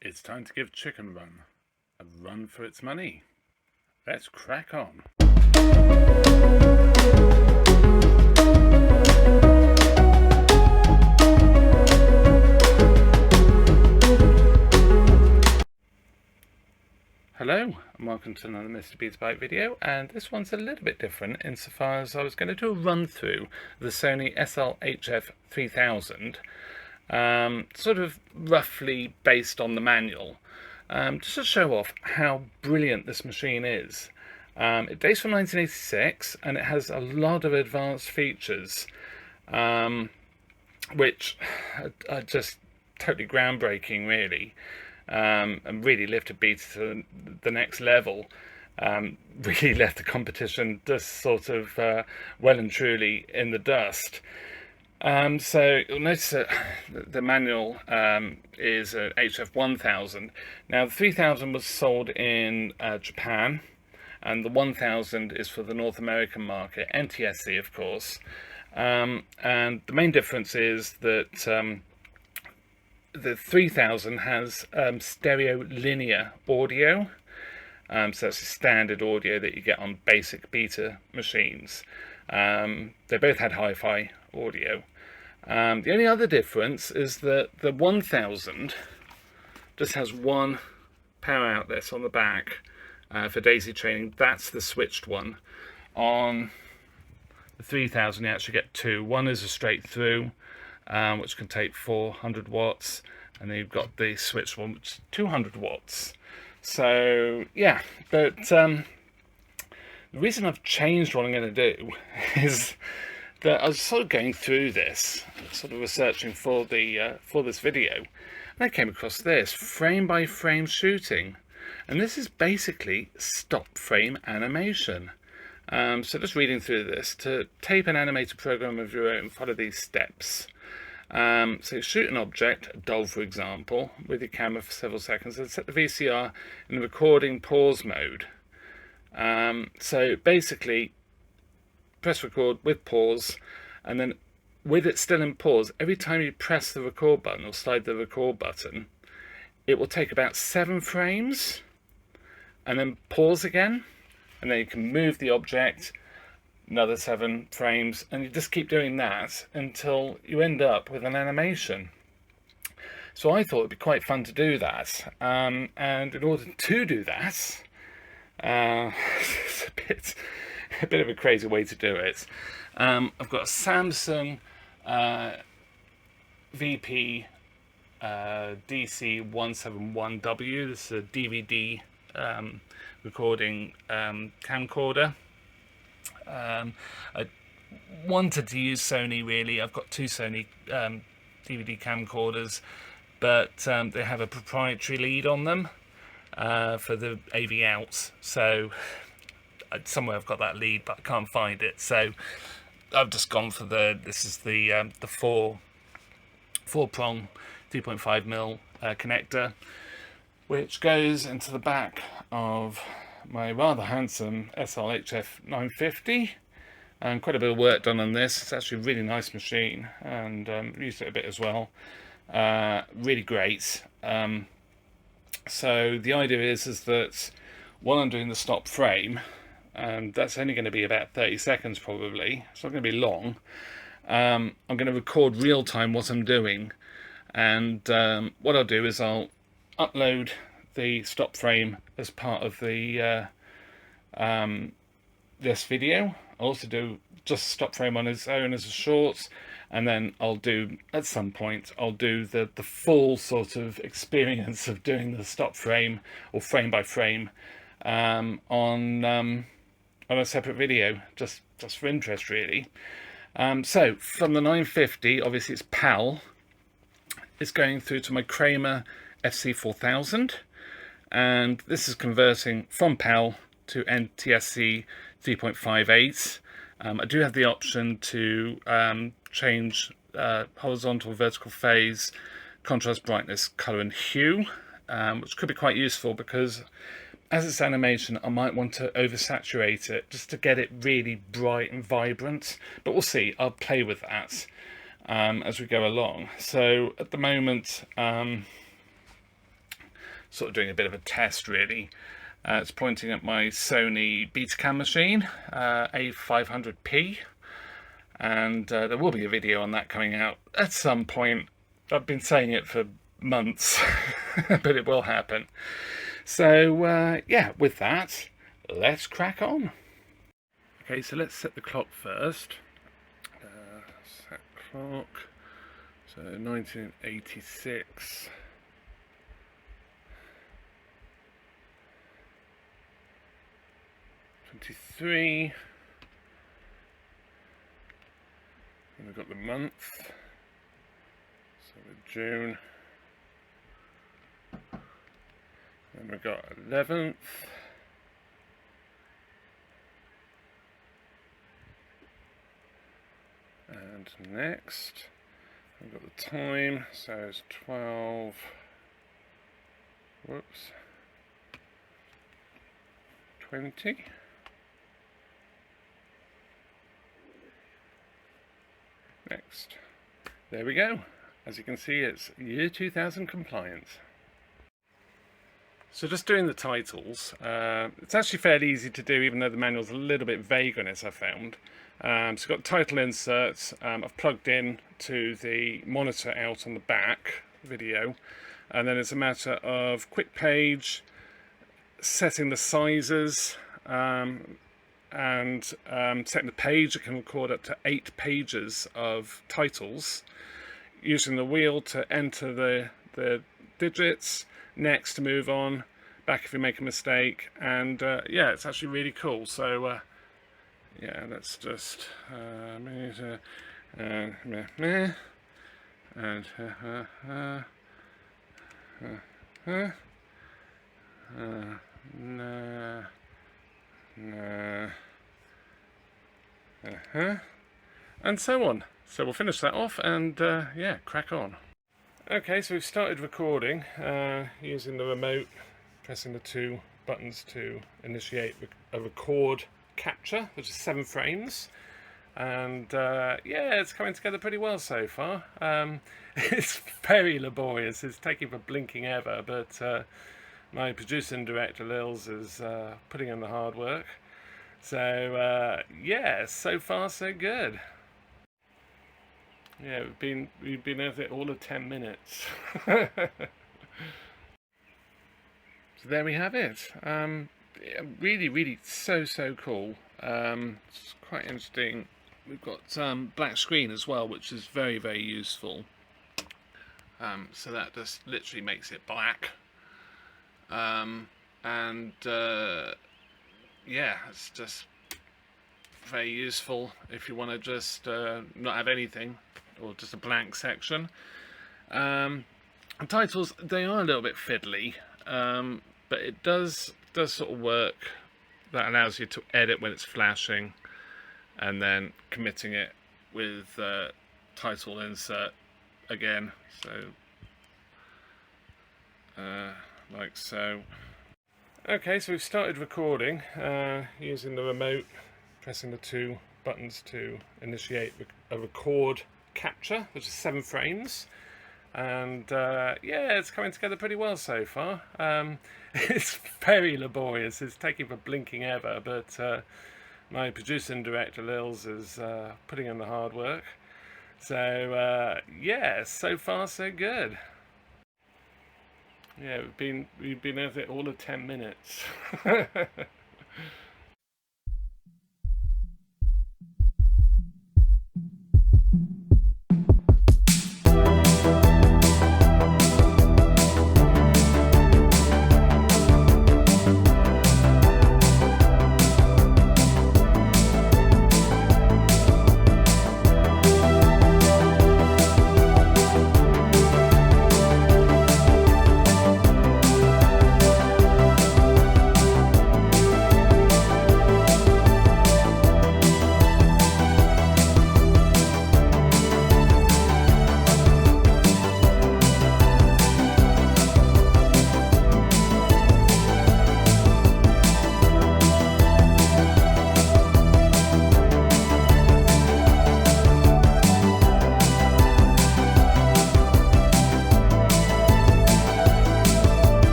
It's time to give Chicken Run a run for its money. Let's crack on. Hello and welcome to another Mr. Beats Bike video, and this one's a little bit different insofar as I was going to do a run through the Sony SL-HF3000, sort of roughly based on the manual, just to show off how brilliant this machine is. It dates from 1986 and it has a lot of advanced features which are just totally groundbreaking really. And really lifted Beats to the next level. Really left the competition just sort of well and truly in the dust. So you'll notice that the manual is an HF1000. Now the 3000 was sold in Japan, and the 1000 is for the North American market, NTSC of course. And the main difference is that the 3000 has stereo linear audio, so that's the standard audio that you get on basic beta machines. They both had hi-fi audio. The only other difference is that the 1000 just has one power outlet on the back for daisy training. That's the switched one. On the 3000 you actually get two. One is a straight through, which can take 400 watts, and then you've got the switched one which is 200 watts. So yeah, but the reason I've changed what I'm going to do is that I was sort of going through this, sort of researching for this video, and I came across this frame by frame shooting, and this is basically stop frame animation. So just reading through this: to tape an animated program of your own, follow these steps. So shoot an object, a doll for example, with your camera for several seconds, and set the VCR in the recording pause mode. So basically press record with pause, and then with it still in pause, every time you press the record button or slide the record button, it will take about 7 frames and then pause again, and then you can move the object another 7 frames, and you just keep doing that until you end up with an animation. So I thought it'd be quite fun to do that, and in order to do that, it's a bit of a crazy way to do it. I've got a Samsung VP DC171W. This is a DVD recording camcorder. I wanted to use Sony really. I've got 2 Sony DVD camcorders, but they have a proprietary lead on them for the AV outs. So somewhere I've got that lead, but I can't find it. So I've just gone for this is the 4-prong 3.5mm connector, which goes into the back of my rather handsome SL-HF950, and quite a bit of work done on this. It's actually a really nice machine, and used it a bit as well. Really great. So the idea is that while I'm doing the stop frame, and that's only going to be about 30 seconds probably, it's not going to be long, I'm going to record real time what I'm doing, and what I'll do is I'll upload the stop frame as part of the this video. I'll also do just stop frame on its own as a short, and then I'll do at some point I'll do the full sort of experience of doing the stop frame or frame by frame on a separate video, just for interest really. So from the 950, obviously it's PAL, it's going through to my Kramer FC4000, and this is converting from PAL to NTSC 3.58. I do have the option to change horizontal, vertical phase, contrast, brightness, colour and hue, which could be quite useful because as it's animation I might want to oversaturate it just to get it really bright and vibrant, but we'll see. I'll play with that as we go along. So at the moment sort of doing a bit of a test really. It's pointing at my Sony Betacam machine, A500p, and there will be a video on that coming out at some point. I've been saying it for months, but it will happen. So yeah, with that, let's crack on. Okay, so let's set the clock first. Set clock, so 1986. 23, and we've got the month, so we're June, and we've got 11th, and next we've got the time, so it's 12, whoops, 20. Next. There we go. As you can see, it's year 2000 compliance. So just doing the titles, it's actually fairly easy to do, even though the manual's a little bit vague on it, I found. So I've got title inserts, I've plugged in to the monitor out on the back video, and then it's a matter of quick page, setting the sizes, and setting the page. I can record up to 8 pages of titles, using the wheel to enter the digits, next to move on, back if you make a mistake, and yeah, it's actually really cool. So yeah, let's just and so on. So we'll finish that off and yeah, crack on. Okay, so we've started recording using the remote, pressing the 2 buttons to initiate a record capture, which is 7 frames, and yeah, it's coming together pretty well so far. It's very laborious, it's taking for blinking ever, but my producer and director Lils is putting in the hard work. So yeah, so far so good. Yeah, we've been at it all of 10 minutes. So there we have it. Yeah, really so cool. It's quite interesting. We've got black screen as well, which is very useful. So that just literally makes it black. And yeah, it's just very useful if you want to just not have anything, or just a blank section. Titles, they are a little bit fiddly, but it does sort of work. That allows you to edit when it's flashing, and then committing it with title insert again, so like so. Okay, so we've started recording using the remote, pressing the 2 buttons to initiate a record capture, which is 7 frames, and yeah, it's coming together pretty well so far. It's very laborious, it's taking for blinking ever, but my producer and director Lils is putting in the hard work. So yeah, so far so good. Yeah, we've been at it all of 10 minutes.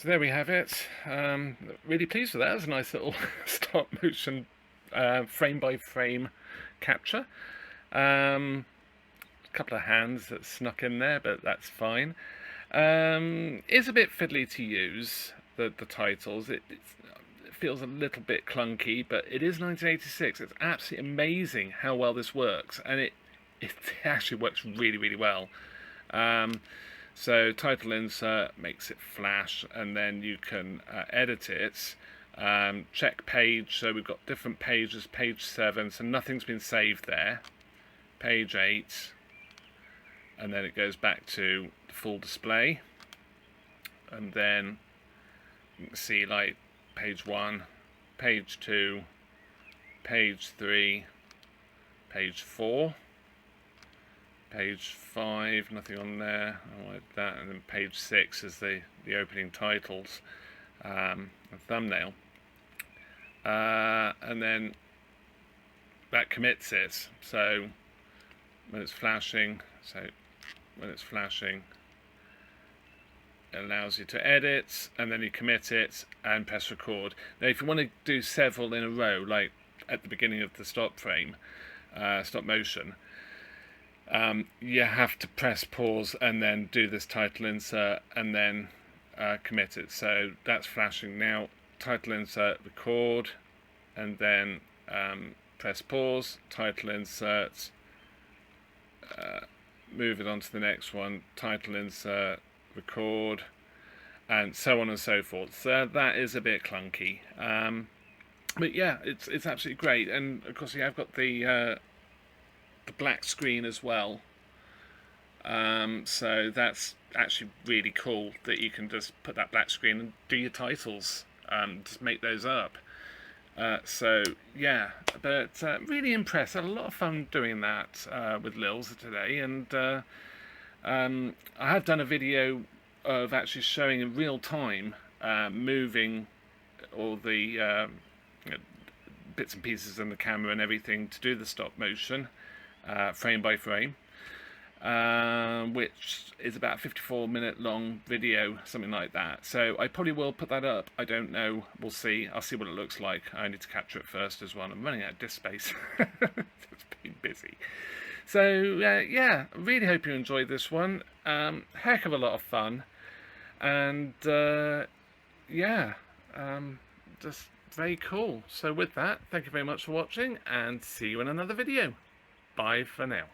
there we have it. Really pleased with that. It was a nice little stop motion frame by frame capture. A couple of hands that snuck in there, but that's fine. It's a bit fiddly to use, the titles. It feels a little bit clunky, but it is 1986. It's absolutely amazing how well this works, and it actually works really, really well. So title insert makes it flash, and then you can edit it. Check page, so we've got different pages. Page 7, so nothing's been saved there. Page 8, and then it goes back to the full display, and then you can see like page 1, page 2, page 3, page 4, page 5, nothing on there, like that, and then page 6 is the opening titles, and thumbnail, and then that commits it. So when it's flashing, it allows you to edit, and then you commit it and press record. Now if you want to do several in a row, like at the beginning of the stop motion, you have to press pause and then do this title insert and then commit it. So that's flashing now. Title insert, record, and then press pause, title insert, move it on to the next one, title insert, record, and so on and so forth. So that is a bit clunky, but yeah, it's absolutely great. And of course, I've got the black screen as well, so that's actually really cool that you can just put that black screen and do your titles, just make those up. So yeah, but really impressed. I had a lot of fun doing that with Lils today, and I have done a video of actually showing in real time, moving all the bits and pieces in the camera and everything to do the stop motion, frame by frame, which is about a 54-minute long video, something like that. So I probably will put that up. I don't know. We'll see. I'll see what it looks like. I need to capture it first as well. I'm running out of disk space. It's been busy. So yeah, really hope you enjoyed this one. Heck of a lot of fun, and yeah, just very cool. So with that, thank you very much for watching, and see you in another video. Bye for now.